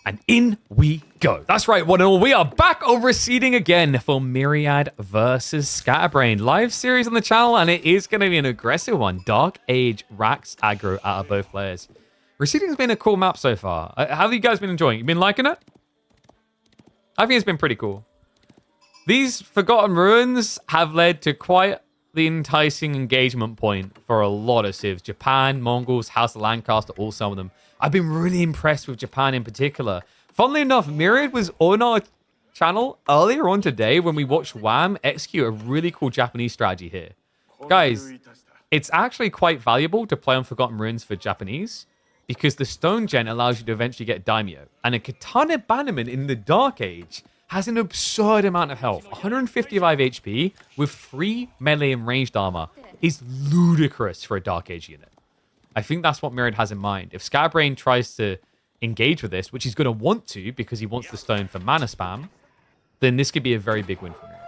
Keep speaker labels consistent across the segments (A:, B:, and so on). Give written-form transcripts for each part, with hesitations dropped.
A: And in we go. That's right, one and all. We are back on Receding again for Myriad versus Scatterbrain. Live series on the channel, and it is going to be an aggressive one. Dark Age racks aggro out of both players. Receding has been a cool map so far. How have you guys been enjoying it? You been liking it? I think it's been pretty cool. These Forgotten Ruins have led to quite the enticing engagement point for a lot of civs. Japan, Mongols, House of Lancaster, all some of them. I've been really impressed with Japan in particular. Funnily enough, Myriad was on our channel earlier on today when we watched Wham execute a really cool Japanese strategy here. Guys, it's actually quite valuable to play on Forgotten Ruins for Japanese because the Stone Gen allows you to eventually get Daimyo. And a Katana Bannerman in the Dark Age has an absurd amount of health. 155 HP with 3 melee and ranged armor is ludicrous for a Dark Age unit. I think that's what Myriad has in mind. If Scatterbrain tries to engage with this, which he's going to want to because he wants the stone for mana spam, then this could be a very big win for Myriad.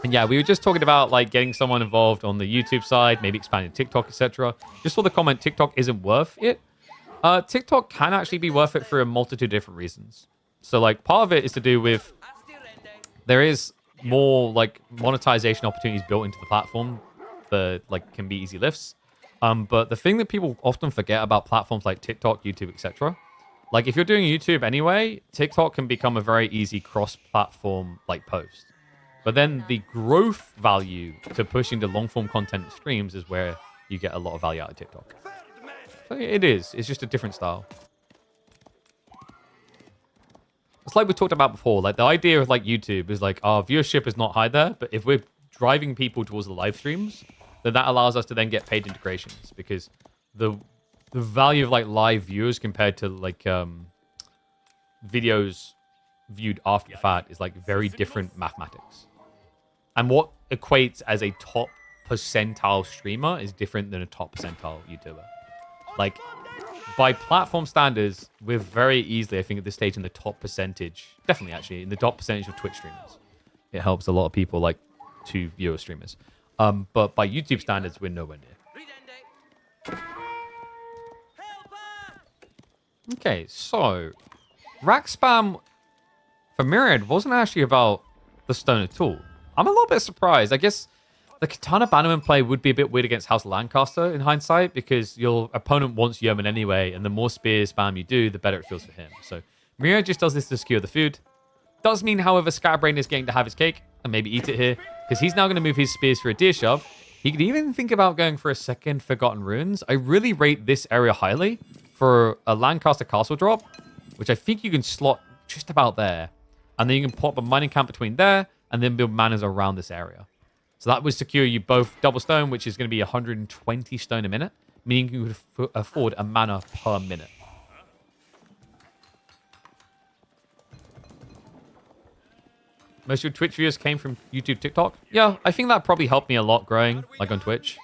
A: And yeah, we were just talking about like getting someone involved on the YouTube side, maybe expanding TikTok, etc. Just saw the comment, TikTok isn't worth it. TikTok can actually be worth it for a multitude of different reasons. So like part of it is to do with there is more like monetization opportunities built into the platform that like can be easy lifts. But the thing that people often forget about platforms like TikTok, YouTube, etc., like if you're doing YouTube anyway, TikTok can become a very easy cross-platform like post. But then the growth value to pushing the long-form content and streams is where you get a lot of value out of TikTok. So it is. It's just a different style. It's like we talked about before. Like the idea of like YouTube is like our viewership is not high there, but if we're driving people towards the live streams, then that allows us to then get paid integrations because the value of like live viewers compared to like videos viewed after the fact is like very different mathematics. And what equates as a top percentile streamer is different than a top percentile YouTuber. Like by platform standards, we're very easily, I think at this stage, in the top percentage, definitely actually in the top percentage of Twitch streamers. It helps a lot of people like 2 viewer streamers. But by YouTube standards, we're nowhere near. Okay, so rack spam for Myriad wasn't actually about the stone at all. I'm a little bit surprised. I guess the Katana Bannerman play would be a bit weird against House of Lancaster in hindsight because your opponent wants Yeoman anyway, and the more spear spam you do, the better it feels for him. So Myriad just does this to skewer the food. Does mean, however, Scatterbrain is getting to have his cake and maybe eat it here because he's now going to move his spears for a deer shove. He could even think about going for a second Forgotten Ruins. I really rate this area highly for a Lancaster castle drop, which I think you can slot just about there. And then you can pop a mining camp between there and then build manas around this area. So that would secure you both double stone, which is going to be 120 stone a minute, meaning you could afford a mana per minute. Most of your Twitch viewers came from YouTube, TikTok. Yeah, I think that probably helped me a lot growing, like on Twitch.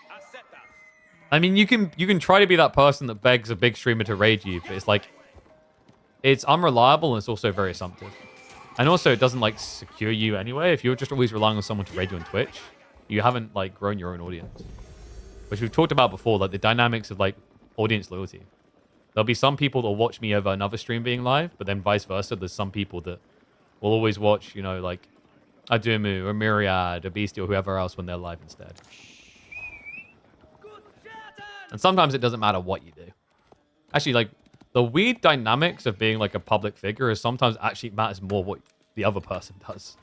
A: I mean, you can try to be that person that begs a big streamer to raid you, but it's like, it's unreliable and it's also very assumptive. And also, it doesn't like secure you anyway. If you're just always relying on someone to raid you on Twitch, you haven't like grown your own audience. Which we've talked about before, like the dynamics of like audience loyalty. There'll be some people that'll watch me over another stream being live, but then vice versa. There's some people that will always watch, you know, like Adumu or Myriad or Beastie or whoever else when they're live instead. And sometimes it doesn't matter what you do. Actually, like the weird dynamics of being like a public figure is sometimes actually matters more what the other person does.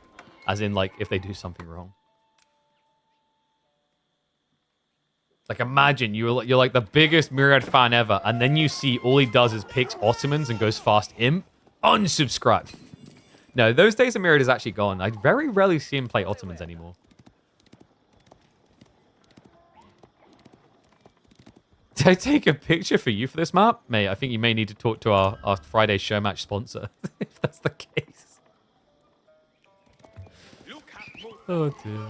A: As in like if they do something wrong. Like imagine you're like the biggest Myriad fan ever, and then you see all he does is picks Ottomans and goes fast imp. Unsubscribe. No, those days of Myriad is actually gone. I very rarely see him play Ottomans anymore. Did I take a picture for you for this map? Mate, I think you may need to talk to our Friday show match sponsor, if that's the case. Oh, dear.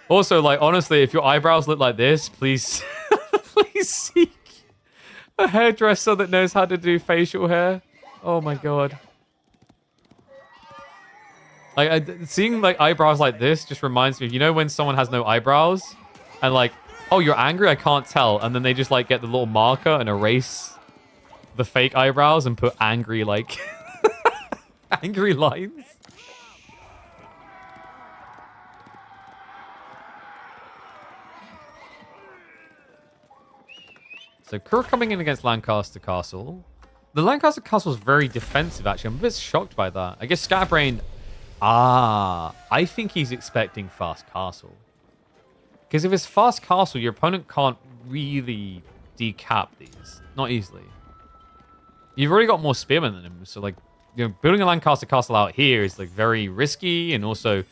A: Also, like, honestly, if your eyebrows look like this, please, please seek a hairdresser that knows how to do facial hair. Oh, my God. Like, seeing, like, eyebrows like this just reminds me of, you know, when someone has no eyebrows and, like, oh, you're angry? I can't tell. And then they just, like, get the little marker and erase the fake eyebrows and put angry, like, angry lines. So Kur coming in against Lancaster Castle. The Lancaster Castle is very defensive, actually. I'm a bit shocked by that. I guess Scatterbrain... I think he's expecting Fast Castle. Because if it's Fast Castle, your opponent can't really decap these. Not easily. You've already got more spearmen than him. So, like, you know, building a Lancaster Castle out here is, like, very risky. And also,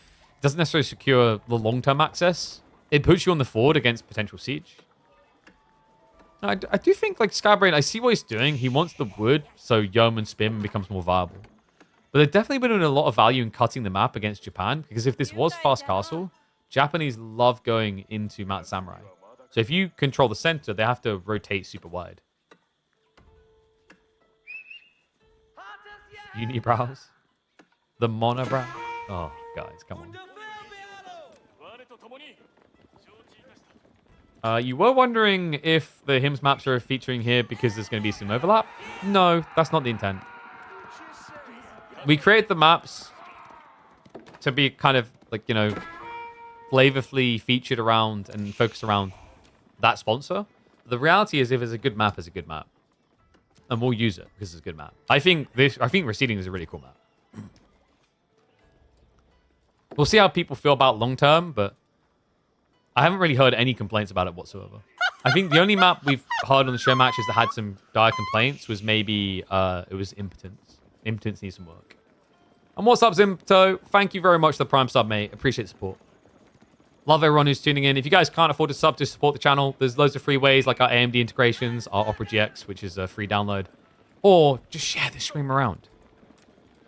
A: doesn't necessarily secure the long-term access. It puts you on the forward against potential siege. I do think, like, Scatterbrain, I see what he's doing. He wants the wood, so Yeoman Spearman becomes more viable. But they've definitely been doing a lot of value in cutting the map against Japan, because if this was Fast Castle, Japanese love going into Mount Samurai. So if you control the center, they have to rotate super wide. Unibrows? The monobrow? Oh, guys, come on. You were wondering if the hymns maps are featuring here because there's going to be some overlap? No, that's not the intent. We create the maps to be kind of, like, you know, flavorfully featured around and focused around that sponsor. The reality is, if it's a good map, it's a good map. And we'll use it because it's a good map. I think Receding is a really cool map. We'll see how people feel about long term, but I haven't really heard any complaints about it whatsoever. I think the only map we've heard on the show matches that had some dire complaints was maybe it was Impotence. Impotence needs some work. And what's up, Zimto? Thank you very much for the Prime sub, mate. Appreciate the support. Love everyone who's tuning in. If you guys can't afford to sub to support the channel, there's loads of free ways, like our AMD integrations, our Opera GX, which is a free download. Or just share the stream around.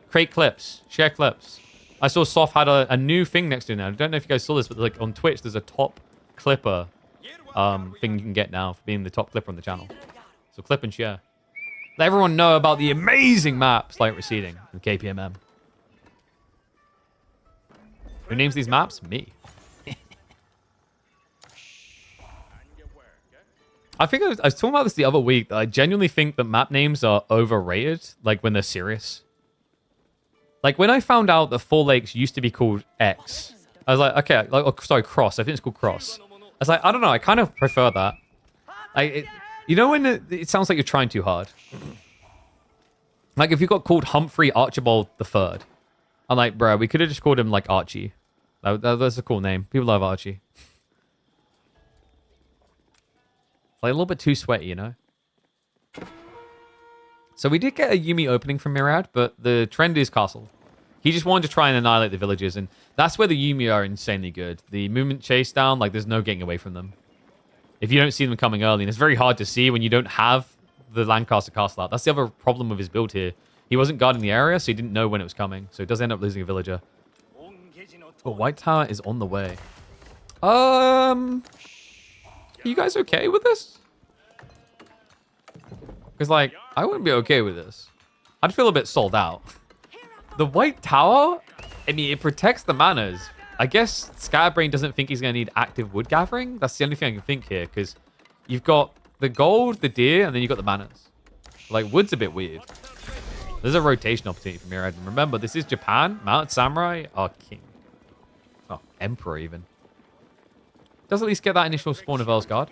A: Create clips. Share clips. I saw Soft had a new thing next to it now. I don't know if you guys saw this, but like on Twitch, there's a top clipper thing you can get now for being the top clipper on the channel. So clip and share. Let everyone know about the amazing maps like Receding and KPMM. Who names these maps? Me. I think I was talking about this the other week. That I genuinely think that map names are overrated, like when they're serious. Like when I found out that Four Lakes used to be called X, I was like, okay, like, oh, sorry, Cross. I think it's called Cross. I was like, I don't know. I kind of prefer that. You know when it sounds like you're trying too hard. Like if you got called Humphrey Archibald III, I'm like, bro, we could have just called him like Archie. That's a cool name. People love Archie. Like a little bit too sweaty, you know? So we did get a Yumi opening from Myriad, but the trend is Castle. He just wanted to try and annihilate the villages, and that's where the Yumi are insanely good. The movement chase down, like there's no getting away from them. If you don't see them coming early, and it's very hard to see when you don't have the Lancaster Castle out. That's the other problem with his build here. He wasn't guarding the area, so he didn't know when it was coming. So it does end up losing a villager. But White Tower is on the way. Are you guys okay with this? Because, like, I wouldn't be okay with this. I'd feel a bit sold out. The White Tower, I mean, it protects the manors. I guess Scatterbrain doesn't think he's going to need active wood gathering. That's the only thing I can think here, because you've got the gold, the deer, and then you've got the manors. Like, wood's a bit weird. There's a rotation opportunity for Myriad. And remember, this is Japan. Mounted Samurai are king. Oh, Emperor, even. Does at least get that initial spawn of Earlsguard.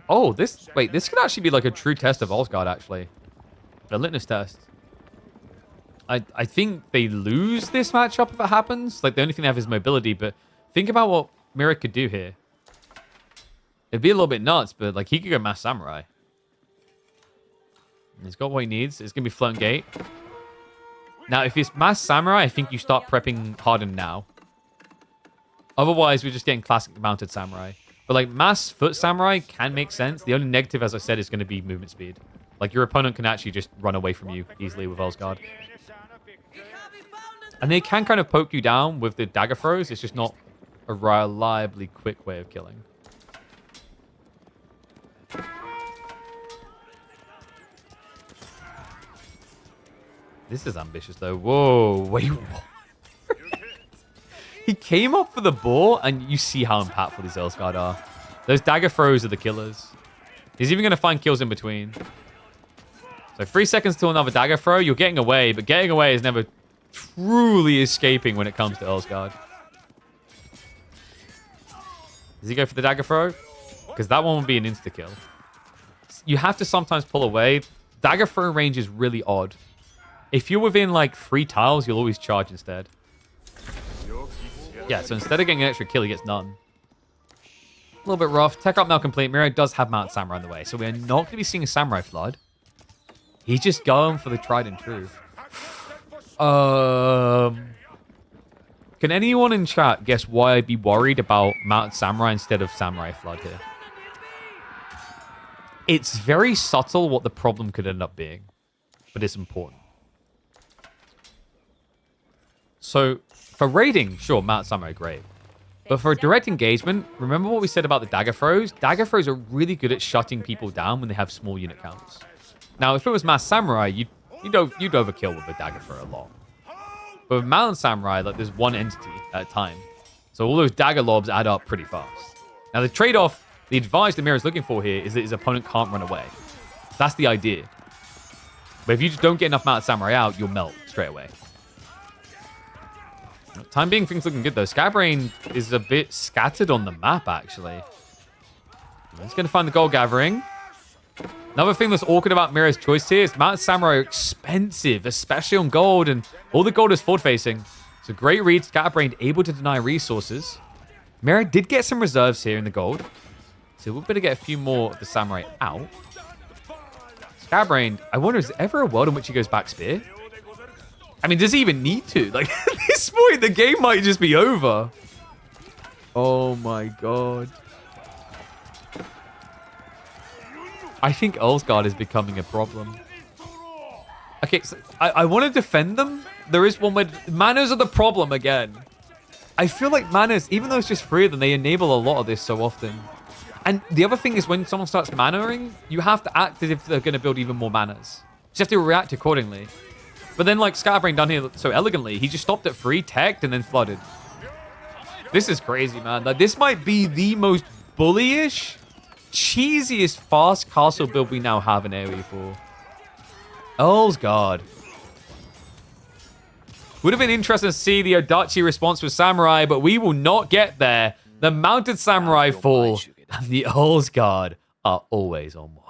A: Oh, this could actually be like a true test of Earlsguard, actually. A litmus test. I think they lose this matchup if it happens. Like, the only thing they have is mobility, but think about what Myriad could do here. It'd be a little bit nuts, but, like, he could go Mass Samurai. And he's got what he needs. It's going to be Floating Gate. Now, if it's Mass Samurai, I think you start prepping Harden now. Otherwise, we're just getting classic mounted Samurai. But, like, Mass Foot Samurai can make sense. The only negative, as I said, is going to be movement speed. Like, your opponent can actually just run away from you easily with Earlsguard. And they can kind of poke you down with the dagger throws. It's just not a reliably quick way of killing. This is ambitious, though. Whoa, wait, what? He came up for the ball, and you see how impactful these Earlsguard are. Those dagger throws are the killers. He's even going to find kills in between. So 3 seconds till another dagger throw. You're getting away, but getting away is never truly escaping when it comes to Earlsguard. Does he go for the dagger throw? Because that one will be an insta-kill. You have to sometimes pull away. Dagger throw range is really odd. If you're within like 3 tiles, you'll always charge instead. Yeah, so instead of getting an extra kill, he gets none. A little bit rough. Tech up now complete. Miro does have Mount Samurai on the way, so we're not going to be seeing a Samurai Flood. He's just going for the tried and true. Can anyone in chat guess why I'd be worried about Mount Samurai instead of Samurai Flood here? It's very subtle what the problem could end up being, but it's important. So, for raiding, sure, Mount Samurai, great. But for direct engagement, remember what we said about the dagger throws? Dagger throws are really good at shutting people down when they have small unit counts. Now, if it was Mass Samurai, you'd overkill with a dagger throw a lot. But with Mount Samurai, like, there's one entity at a time. So all those dagger lobs add up pretty fast. Now, the trade-off, the advantage that Mira's looking for here is that his opponent can't run away. That's the idea. But if you just don't get enough Mount Samurai out, you'll melt straight away. Time being, things looking good, though. Scatbrain is a bit scattered on the map, actually. He's going to find the gold gathering. Another thing that's awkward about Mira's choice here is Mount Samurai are expensive, especially on gold, and all the gold is forward-facing. So great read, Scatbrain able to deny resources. Mira did get some reserves here in the gold. So we'll better get a few more of the Samurai out. Scatbrain, I wonder, is there ever a world in which he goes back spear? I mean, does he even need to? Like, at this point, the game might just be over. Oh my god. I think Earlsguard is becoming a problem. Okay, so I want to defend them. There is one where manners are the problem again. I feel like manners, even though it's just 3 of them, they enable a lot of this so often. And the other thing is when someone starts mannering, you have to act as if they're going to build even more manners. You have to react accordingly. But then, like, Scatbrain done here so elegantly, he just stopped at 3, teched, and then flooded. This is crazy, man. Like, this might be the most bullyish, cheesiest fast castle build we now have in AoE4. Earlsguard. Would have been interesting to see the Odachi response with Samurai, but we will not get there. The Mounted Samurai fall, and the Earlsguard are always on watch.